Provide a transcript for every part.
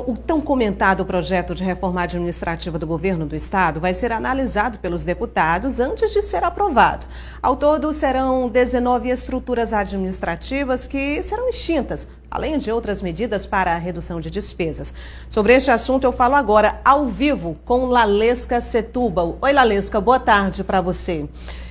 O tão comentado projeto de reforma administrativa do governo do estado vai ser analisado pelos deputados antes de ser aprovado. Ao todo, serão 19 estruturas administrativas que serão extintas, além de outras medidas para a redução de despesas. Sobre este assunto, eu falo agora ao vivo com Lalesca Setúbal. Oi, Lalesca, boa tarde para você.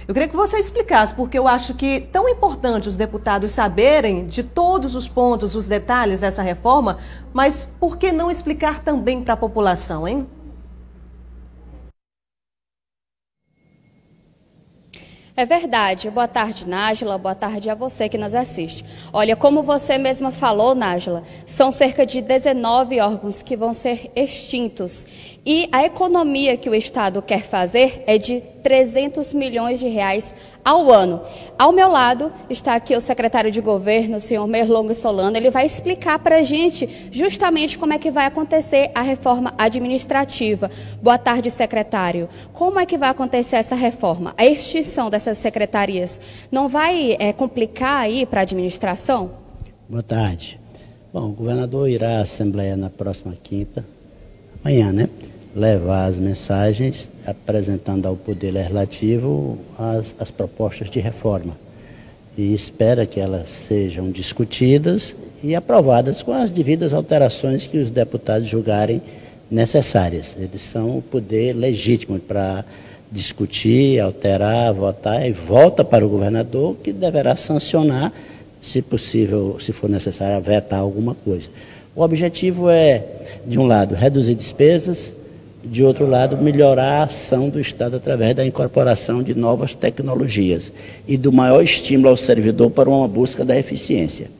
Eu queria que você explicasse, porque eu acho que tão importante os deputados saberem de todos os pontos, os detalhes dessa reforma, mas por que não explicar também para a população, hein? É verdade. Boa tarde, Nájila. Boa tarde a você que nos assiste. Olha, como você mesma falou, Nájila, são cerca de 19 órgãos que vão ser extintos. E a economia que o Estado quer fazer é de 300 milhões de reais ao ano. Ao meu lado está aqui o secretário de governo, o senhor Merlongo Solano. Ele vai explicar para a gente justamente como é que vai acontecer a reforma administrativa. Boa tarde, secretário. Como é que vai acontecer essa reforma? A extinção dessas secretarias não vai complicar aí para a administração? Boa tarde. Bom, o governador irá à Assembleia na próxima quinta, amanhã, né? Levar as mensagens apresentando ao Poder Legislativo as propostas de reforma. E espera que elas sejam discutidas e aprovadas com as devidas alterações que os deputados julgarem necessárias. Eles são o poder legítimo para discutir, alterar, votar e volta para o governador, que deverá sancionar, se possível, se for necessário, vetar alguma coisa. O objetivo é, de um lado, reduzir despesas, de outro lado, melhorar a ação do Estado através da incorporação de novas tecnologias e do maior estímulo ao servidor para uma busca da eficiência.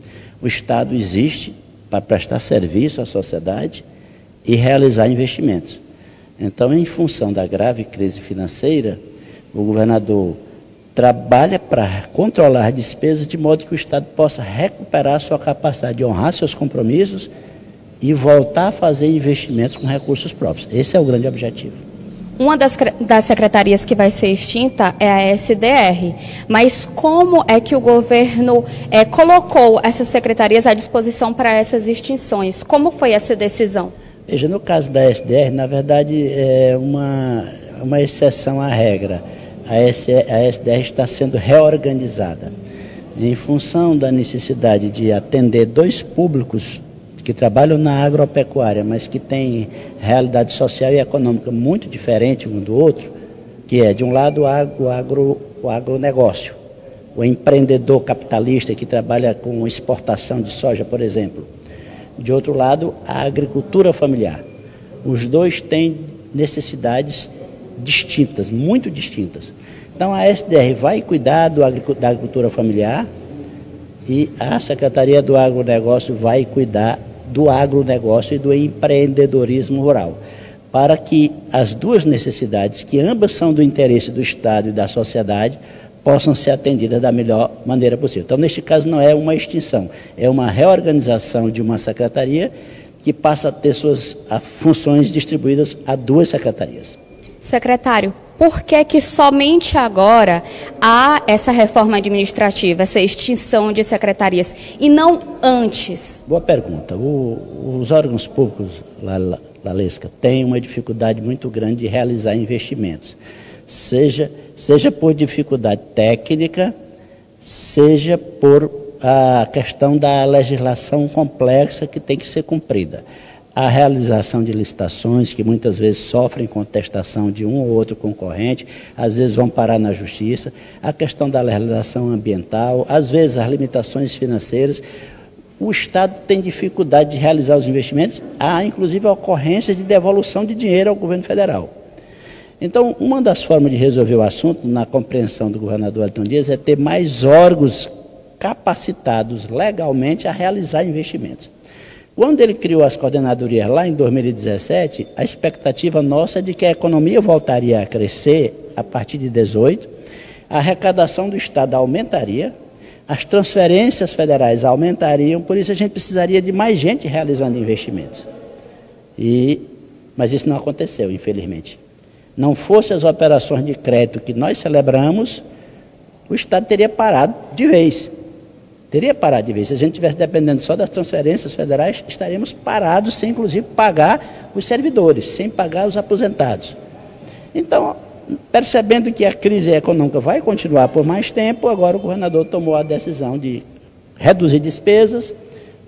O Estado existe para prestar serviço à sociedade e realizar investimentos. Então, em função da grave crise financeira, o governador trabalha para controlar despesas de modo que o Estado possa recuperar sua capacidade de honrar seus compromissos e voltar a fazer investimentos com recursos próprios. Esse é o grande objetivo. Uma das secretarias que vai ser extinta é a SDR. Mas como é que o governo colocou essas secretarias à disposição para essas extinções? Como foi essa decisão? Veja, no caso da SDR, na verdade, é uma exceção à regra. A SDR está sendo reorganizada. Em função da necessidade de atender dois públicos que trabalham na agropecuária, mas que têm realidade social e econômica muito diferente um do outro, que é, de um lado, o agronegócio, o empreendedor capitalista que trabalha com exportação de soja, por exemplo. De outro lado, a agricultura familiar. Os dois têm necessidades distintas, muito distintas. Então, a SDR vai cuidar da agricultura familiar e a Secretaria do Agronegócio vai cuidar do agronegócio e do empreendedorismo rural, para que as duas necessidades, que ambas são do interesse do Estado e da sociedade, possam ser atendidas da melhor maneira possível. Então, neste caso, não é uma extinção, é uma reorganização de uma secretaria que passa a ter suas funções distribuídas a duas secretarias. Secretário, por que somente agora há essa reforma administrativa, essa extinção de secretarias, e não antes? Boa pergunta. Os órgãos públicos, Lalesca, têm uma dificuldade muito grande de realizar investimentos, seja por dificuldade técnica, seja por a questão da legislação complexa que tem que ser cumprida. A realização de licitações, que muitas vezes sofrem contestação de um ou outro concorrente, às vezes vão parar na justiça, a questão da legislação ambiental, às vezes as limitações financeiras. O Estado tem dificuldade de realizar os investimentos, há inclusive a ocorrência de devolução de dinheiro ao governo federal. Então, uma das formas de resolver o assunto, na compreensão do governador Wellington Dias, é ter mais órgãos capacitados legalmente a realizar investimentos. Quando ele criou as coordenadorias lá em 2017, a expectativa nossa é de que a economia voltaria a crescer a partir de 2018, a arrecadação do Estado aumentaria, as transferências federais aumentariam, por isso a gente precisaria de mais gente realizando investimentos. Mas isso não aconteceu, infelizmente. Não fossem as operações de crédito que nós celebramos, o Estado teria parado de vez. teria parado de vez. Se a gente estivesse dependendo só das transferências federais, estaríamos parados sem, inclusive, pagar os servidores, sem pagar os aposentados. Então, percebendo que a crise econômica vai continuar por mais tempo, agora o governador tomou a decisão de reduzir despesas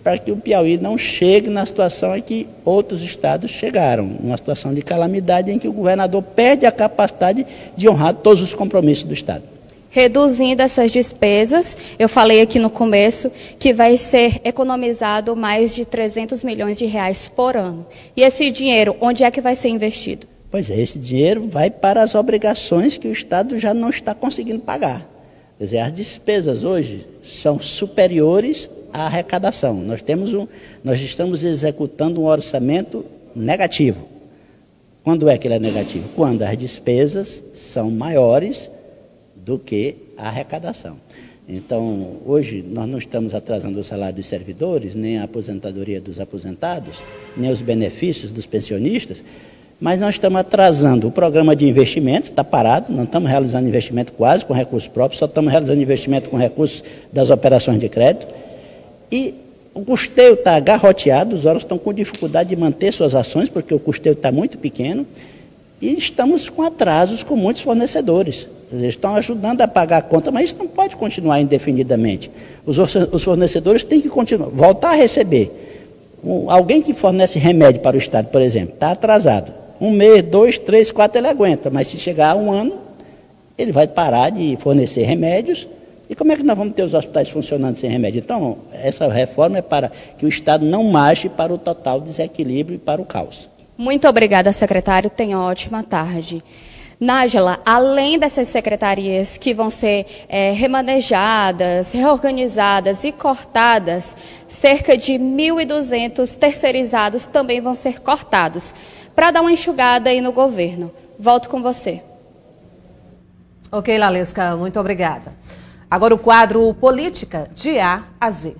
para que o Piauí não chegue na situação em que outros estados chegaram, uma situação de calamidade em que o governador perde a capacidade de honrar todos os compromissos do estado. Reduzindo essas despesas, eu falei aqui no começo que vai ser economizado mais de 300 milhões de reais por ano. E esse dinheiro, onde é que vai ser investido? Pois é, esse dinheiro vai para as obrigações que o estado já não está conseguindo pagar. Quer dizer, as despesas hoje são superiores à arrecadação. Nós estamos executando um orçamento negativo. Quando é que ele é negativo? Quando as despesas são maiores do que a arrecadação. Então, hoje nós não estamos atrasando o salário dos servidores, nem a aposentadoria dos aposentados, nem os benefícios dos pensionistas, mas nós estamos atrasando o programa de investimentos, está parado, não estamos realizando investimento quase com recursos próprios, só estamos realizando investimento com recursos das operações de crédito. E o custeio está garroteado, os órgãos estão com dificuldade de manter suas ações, porque o custeio está muito pequeno, e estamos com atrasos com muitos fornecedores. Eles estão ajudando a pagar a conta, mas isso não pode continuar indefinidamente. Os fornecedores têm que continuar, voltar a receber. Alguém que fornece remédio para o Estado, por exemplo, está atrasado. 1 mês, 2, 3, 4 ele aguenta, mas se chegar a 1 ano, ele vai parar de fornecer remédios. E como é que nós vamos ter os hospitais funcionando sem remédio? Então, essa reforma é para que o Estado não marche para o total desequilíbrio e para o caos. Muito obrigada, secretário. Tenha ótima tarde. Nájila, além dessas secretarias que vão ser remanejadas, reorganizadas e cortadas, cerca de 1.200 terceirizados também vão ser cortados, para dar uma enxugada aí no governo. Volto com você. Ok, Lalesca, muito obrigada. Agora o quadro Política de A a Z.